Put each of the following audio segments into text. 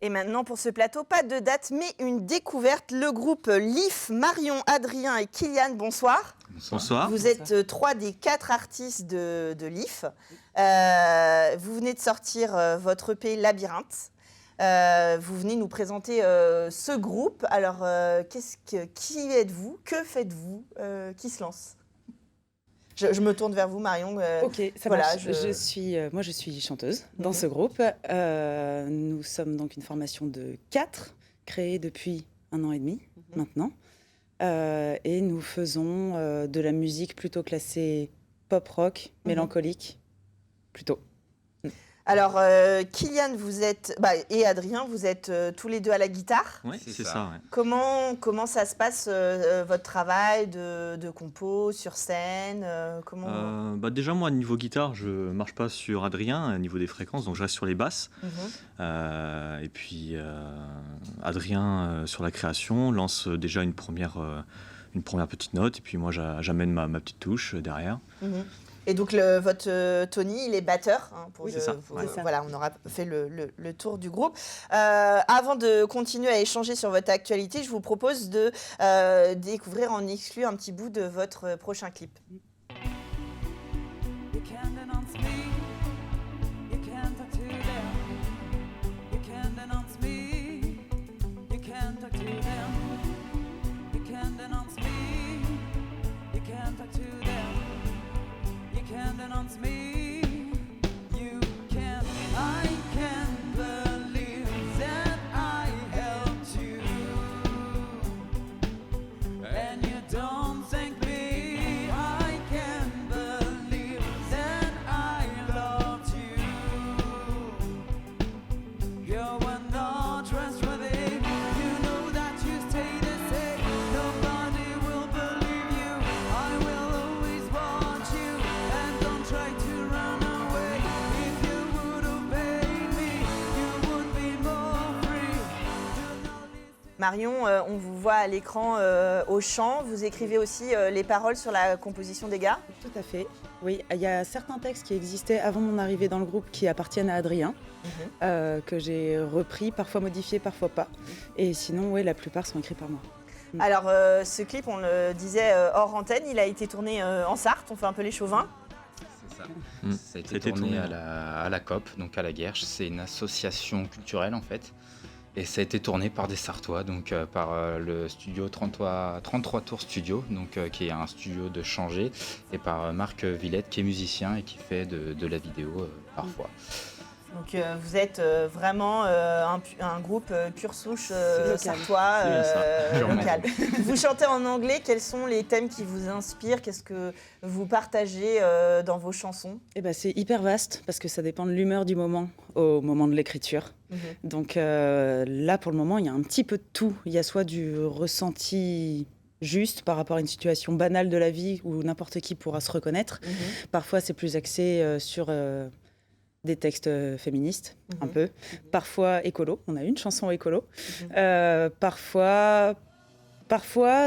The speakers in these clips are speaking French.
Et maintenant, pour ce plateau, pas de date, mais une découverte. Le groupe Leaf, Marion, Adrien et Kylian, bonsoir. Bonsoir. Vous êtes 3 des 4 artistes de Leaf. Vous venez de sortir votre EP Labyrinthe. Vous venez nous présenter ce groupe. Alors, qui êtes-vous? Que faites-vous? Qui se lance? Je me tourne vers vous, Marion. Ok, ça marche. Moi, je suis chanteuse dans ce groupe. Nous sommes donc une formation de 4, créée depuis 1 an et demi maintenant. Et nous faisons de la musique plutôt classée pop-rock, mélancolique, plutôt. Alors, Kylian, vous êtes, et Adrien, vous êtes tous les deux à la guitare. Oui, c'est ça. Ouais. Comment ça se passe, votre travail de compo, sur scène Déjà, moi, niveau guitare, je ne marche pas sur Adrien, au niveau des fréquences, donc je reste sur les basses. Et puis, Adrien, sur la création, lance déjà une première petite note, et puis moi, j'amène ma petite touche derrière. Et donc, votre Tony, il est batteur. C'est ça. Voilà, on aura fait le tour du groupe. Avant de continuer à échanger sur votre actualité, je vous propose de découvrir en exclu un petit bout de votre prochain clip. Marion, on vous voit à l'écran au chant. Vous écrivez aussi les paroles sur la composition des gars? Tout à fait. Oui, il y a certains textes qui existaient avant mon arrivée dans le groupe qui appartiennent à Adrien, que j'ai repris, parfois modifiés, parfois pas. Et sinon, oui, la plupart sont écrits par moi. Alors, ce clip, on le disait hors antenne, il a été tourné en Sarthe. On fait un peu les chauvins. C'est ça. Ça a été tourné à la COP, donc à la Guerche. C'est une association culturelle en fait. Et ça a été tourné par des Sartois, donc par le studio 33 Tours Studio, donc, qui est un studio de Changé, et par Marc Villette, qui est musicien et qui fait de la vidéo parfois. Donc vous êtes vraiment un groupe pure souche sartois, local. Vous chantez en anglais, quels sont les thèmes qui vous inspirent? Qu'est-ce que vous partagez dans vos chansons? C'est hyper vaste parce que ça dépend de l'humeur du moment au moment de l'écriture. Donc là, pour le moment, il y a un petit peu de tout. Il y a soit du ressenti juste par rapport à une situation banale de la vie où n'importe qui pourra se reconnaître. Parfois, c'est plus axé sur des textes féministes, un peu. Parfois écolo, on a une chanson écolo. Parfois,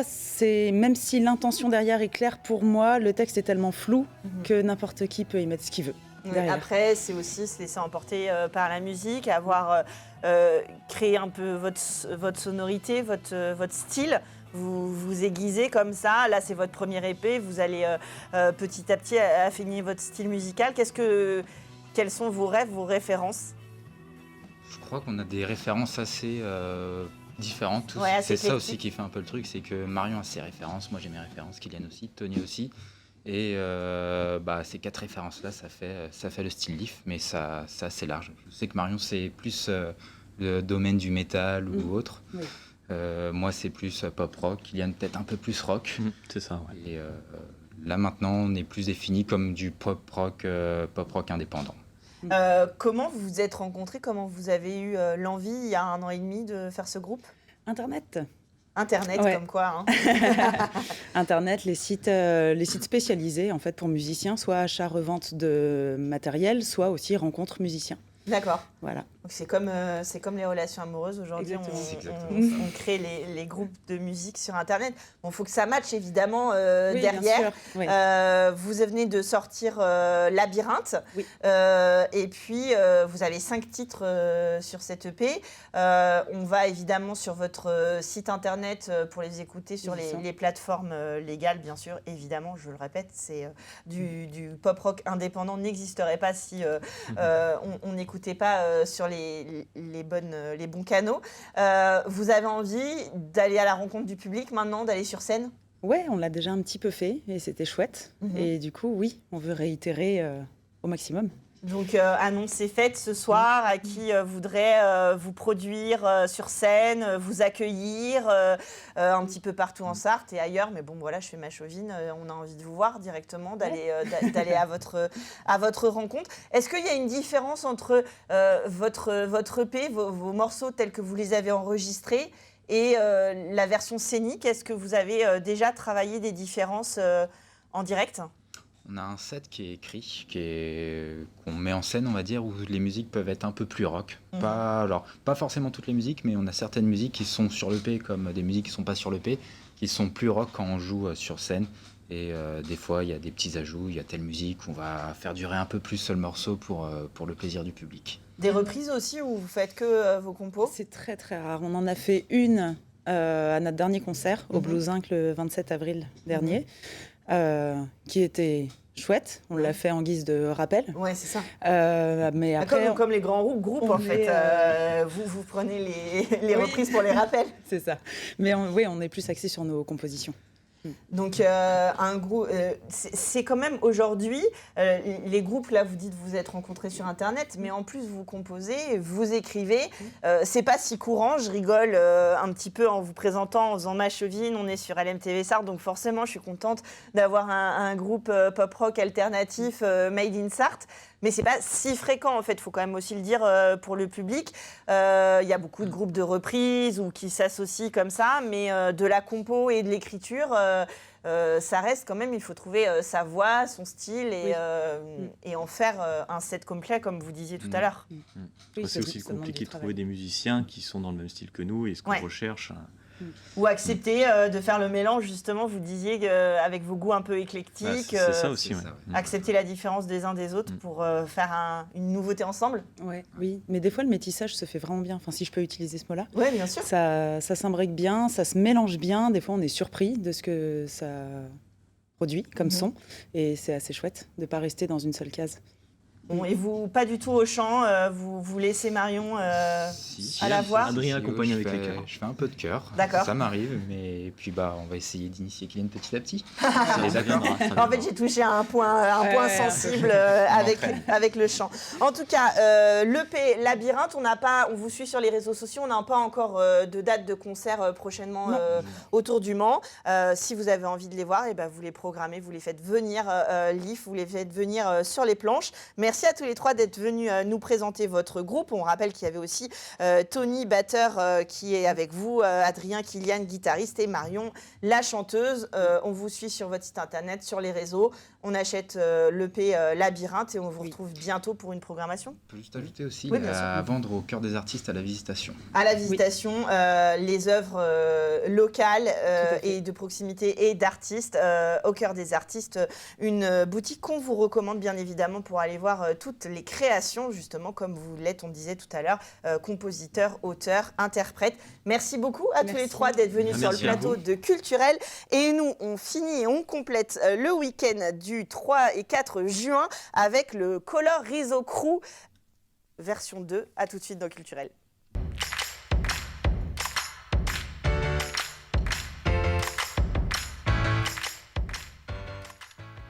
c'est, même si l'intention derrière est claire, pour moi, le texte est tellement flou que n'importe qui peut y mettre ce qu'il veut. Après, c'est aussi se laisser emporter par la musique, avoir créé un peu votre sonorité, votre style. Vous aiguisez comme ça. Là, c'est votre premier EP. Vous allez petit à petit affiner votre style musical. Quels sont vos rêves, vos références? Je crois qu'on a des références assez différentes tous. C'est ça aussi qui fait un peu le truc, c'est que Marion a ses références, moi j'ai mes références, Kylian aussi, Tony aussi. Et ces 4 références-là, ça fait le style Leaf, mais ça c'est assez large. Je sais que Marion, c'est plus le domaine du métal ou autre. Moi, c'est plus pop-rock. Kylian, peut-être un peu plus rock. C'est ça, ouais. Et là, maintenant, on est plus défini comme du pop-rock indépendant. Comment vous vous êtes rencontrés? Comment vous avez eu l'envie, il y a 1 an et demi, de faire ce groupe? Internet, comme quoi. Internet, les sites spécialisés en fait pour musiciens, soit achat-revente de matériel, soit aussi rencontres musiciens. D'accord. Voilà. Donc c'est comme les relations amoureuses. Aujourd'hui, on crée les groupes de musique sur Internet. Bon, il faut que ça matche évidemment derrière. Oui. Vous venez de sortir Labyrinthe. Oui. Et puis, vous avez 5 titres sur cette EP. On va évidemment sur votre site Internet pour les écouter sur les plateformes légales, bien sûr. Évidemment, je le répète, c'est du pop-rock indépendant n'existerait pas si on n'écoutait pas sur les bons canaux. Vous avez envie d'aller à la rencontre du public maintenant, d'aller sur scène ? Ouais, on l'a déjà un petit peu fait et c'était chouette. Et du coup, oui, on veut réitérer au maximum. Donc, annonce est faite ce soir à qui voudrait vous produire sur scène, vous accueillir un petit peu partout en Sarthe et ailleurs. Mais bon, voilà, je fais ma chauvine. On a envie de vous voir directement, d'aller à votre rencontre. Est-ce qu'il y a une différence entre votre EP, vos morceaux tels que vous les avez enregistrés et la version scénique? Est-ce que vous avez déjà travaillé des différences en direct ? On a un set qui est écrit, qu'on met en scène, on va dire, où les musiques peuvent être un peu plus rock. Pas forcément toutes les musiques, mais on a certaines musiques qui sont sur l'EP, comme des musiques qui ne sont pas sur l'EP, qui sont plus rock quand on joue sur scène. Et des fois, il y a des petits ajouts, il y a telle musique, on va faire durer un peu plus le morceau pour le plaisir du public. Des reprises aussi, ou vous faites que vos compos ? C'est très très rare. On en a fait une à notre dernier concert, au Blues Inc. le 27 avril dernier. Qui était chouette. On l'a fait en guise de rappel. Ouais, c'est ça. Mais après, comme les grands groupes, en fait. Vous prenez les reprises pour les rappels. C'est ça. Mais on est plus axé sur nos compositions. Donc, un groupe, c'est quand même aujourd'hui, les groupes, là, vous dites vous êtes rencontrés sur Internet, mais en plus, vous composez, vous écrivez. C'est pas si courant, je rigole un petit peu en vous présentant, en faisant ma chauvine. On est sur LMTV Sarthe, donc forcément, je suis contente d'avoir un groupe pop-rock alternatif made in Sarthe. Mais c'est pas si fréquent, en fait, il faut quand même aussi le dire pour le public. Il y a beaucoup de groupes de reprises ou qui s'associent comme ça, mais de la compo et de l'écriture, ça reste quand même, il faut trouver sa voix, son style et en faire un set complet, comme vous disiez tout à l'heure. Oui, c'est aussi compliqué de trouver des musiciens qui sont dans le même style que nous et ce qu'on recherche. Ou accepter de faire le mélange, justement, vous disiez avec vos goûts un peu éclectiques. C'est ça aussi, accepter la différence des uns des autres pour faire une nouveauté ensemble. Oui, mais des fois le métissage se fait vraiment bien, enfin, si je peux utiliser ce mot-là. Oui, bien sûr. Ça s'imbrique bien, ça se mélange bien, des fois on est surpris de ce que ça produit comme son, et c'est assez chouette de ne pas rester dans une seule case. Bon, et vous, pas du tout au chant, vous laissez Marion à la voix. Adrien accompagne avec les chœurs. Je fais un peu de chœur, d'accord. Ça m'arrive, mais puis on va essayer d'initier Kylian petit à petit. En fait, j'ai touché à un point sensible avec le chant. En tout cas, l'EP Labyrinthe, on vous suit sur les réseaux sociaux, on n'a pas encore de date de concert prochainement autour du Mans. Si vous avez envie de les voir, vous les programmez, vous les faites venir l'IF, vous les faites venir sur les planches. Merci à tous les trois d'être venus nous présenter votre groupe. On rappelle qu'il y avait aussi Tony, batteur, qui est avec vous, Adrien, Kylian, guitariste, et Marion, la chanteuse. On vous suit sur votre site internet, sur les réseaux. On achète l'EP Labyrinthe et on vous retrouve bientôt pour une programmation. On peut juste ajouter aussi à vendre au Cœur des artistes à la Visitation. À la Visitation, les œuvres locales et de proximité et d'artistes au Cœur des artistes. Une boutique qu'on vous recommande bien évidemment pour aller voir toutes les créations, justement, comme vous l'êtes, on disait tout à l'heure, compositeurs, auteurs, interprètes. Merci beaucoup à tous les trois d'être venus sur le plateau de Culturel. Et nous, on finit et on complète le week-end du 3 et 4 juin avec le Color Rizzo Crew version 2. À tout de suite dans Culturel.